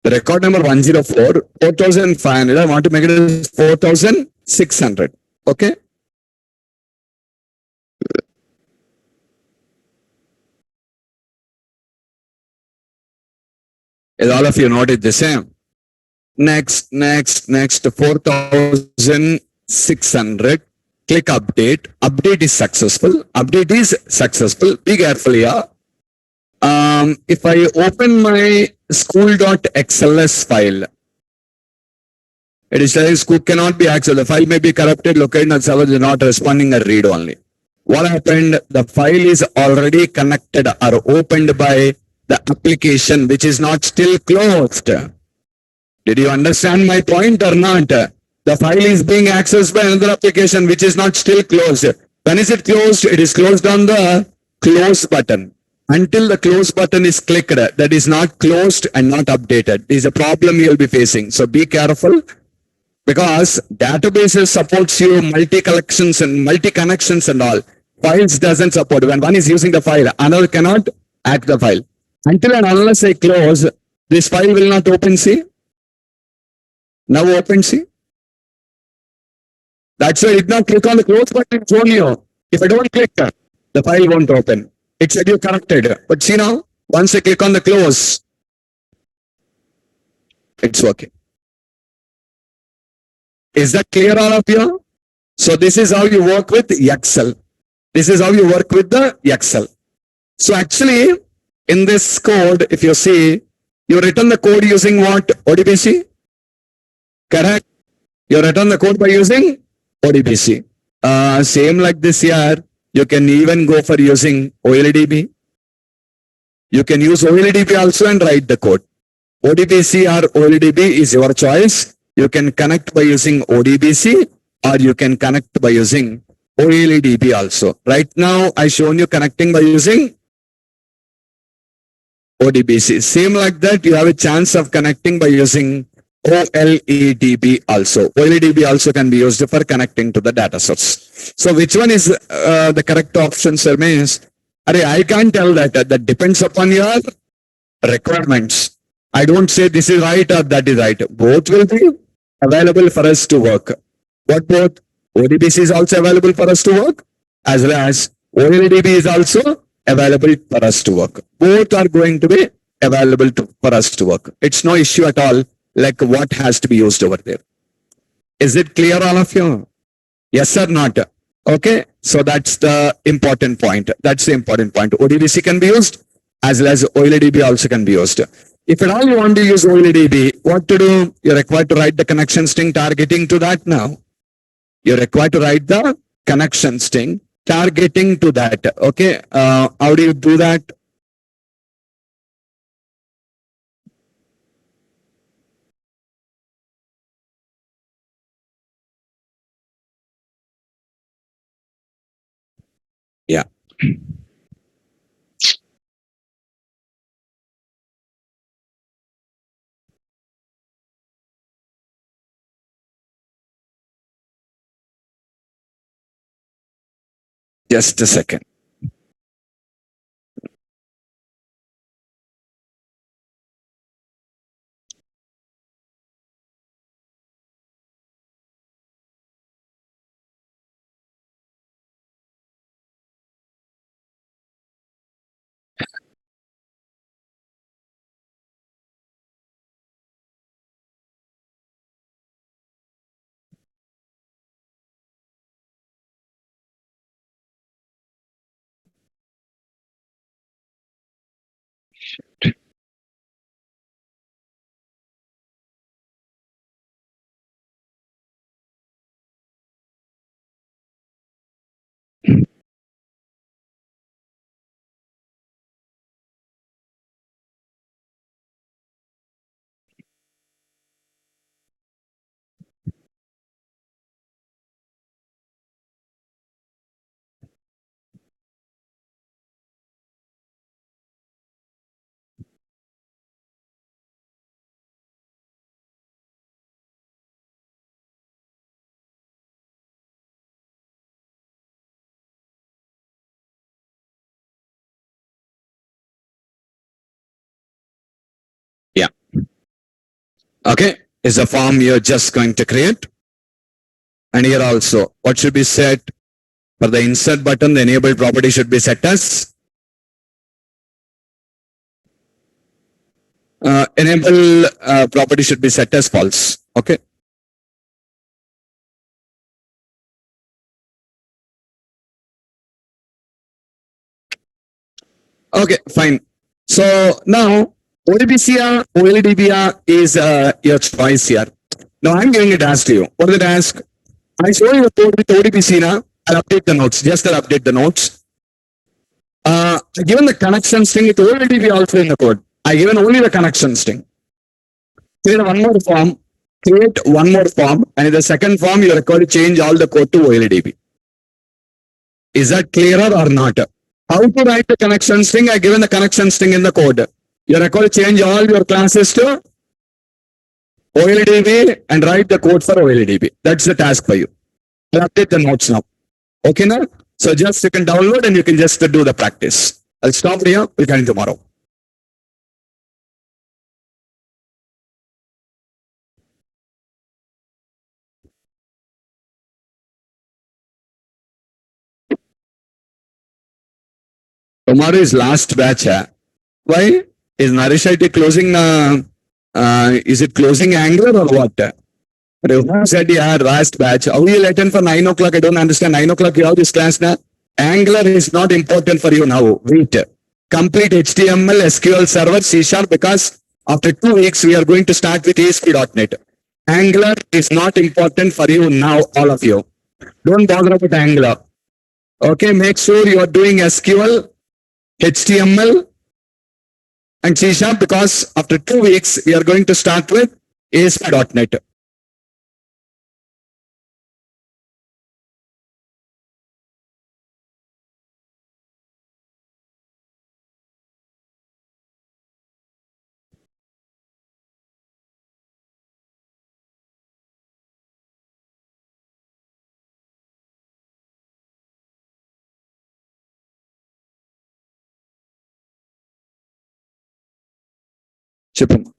The record number 104, 4500, I want to make it as 4600. Okay. Is all of you noted the same? Next, 4600. Click update. Update is successful. Update is successful. Be careful here. If I open my school.xls file, it is saying school cannot be accessed. The file may be corrupted, located on server is not responding or read only. What happened? The file is already connected or opened by the application which is not still closed. Did you understand my point or not? The file is being accessed by another application which is not still closed. When is it closed? It is closed on the close button. Until the close button is clicked, that is not closed and not updated. This is a problem you will be facing. So be careful, because databases supports you multi-collections and multi-connections and all. Files doesn't support. When one is using the file, another cannot access the file. Until and unless I close, this file will not open. See? Now open. See? That's why I did not click on the close button. It's only you. If I don't click, the file won't open. It said you corrected. But see now, once I click on the close, it's working. Is that clear, all of you? So this is how you work with Excel. This is how you work with the Excel. So actually, in this code, if you see, you written the code using what? ODBC? Correct? You written the code by using ODBC. Same like this here, you can even go for using OLDB. You can use OLDB also and write the code. ODBC or OLDB is your choice. You can connect by using ODBC or you can connect by using OLDB also. Right now, I shown you connecting by using ODBC. Same like that, you have a chance of connecting by using OLEDB also. OLEDB also can be used for connecting to the data source. So which one is the correct option, sir? Means, I can't tell that. That depends upon your requirements. I don't say this is right or that is right. Both will be available for us to work. What both? ODBC is also available for us to work, as well as OLEDB is also available for us to work. Both are going to be available for us to work. It's no issue at all, like what has to be used over there. Is it clear, all of you? Yes or not? Okay, so that's the important point. That's the important point. ODBC can be used as well as OLEDB also can be used. If at all you want to use OLEDB, what to do? You're required to write the connection string targeting to that now. You're required to write the connection string targeting to that. Okay, how do you do that? Yeah. Just a second. Yeah. Okay. Is a form you're just going to create. And here also, what should be set for the insert button? The enabled property should be set as enable property should be set as false. Okay. Okay, fine. So now ODBC or OLDB is your choice here. Now I'm giving a task to you. What is the task? I show you the code with ODBC now. I'll update the notes. Just I'll update the notes. Given the connection string, it will be also in the code. I given only the connection string. Create one more form. Create one more form, and in the second form, you are required to change all the code to OLDB. Is that clearer or not? How to write the connection string? I given the connection string in the code. You are required to change all your classes to OLDB and write the code for OLDB. That's the task for you. I'll update the notes now. Okay, now? So just you can download and you can just do the practice. I'll stop here. We'll continue tomorrow. Tomorrow is last batch. Why? Is Nourish IT closing? Is it closing Angular or what? Who said yeah, last batch? How will you attend for 9 o'clock? I don't understand. 9 o'clock you have this class now. Angular is not important for you now. Wait. Complete HTML, SQL Server, C# because after 2 weeks we are going to start with ASP.NET. Angular is not important for you now, all of you. Don't bother about Angular. Okay, make sure you are doing SQL, HTML, and C# because after 2 weeks we are going to start with ASP.NET. చెప్పమ్మా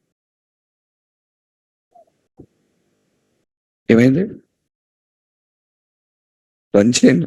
ఏమైంది run చేయండి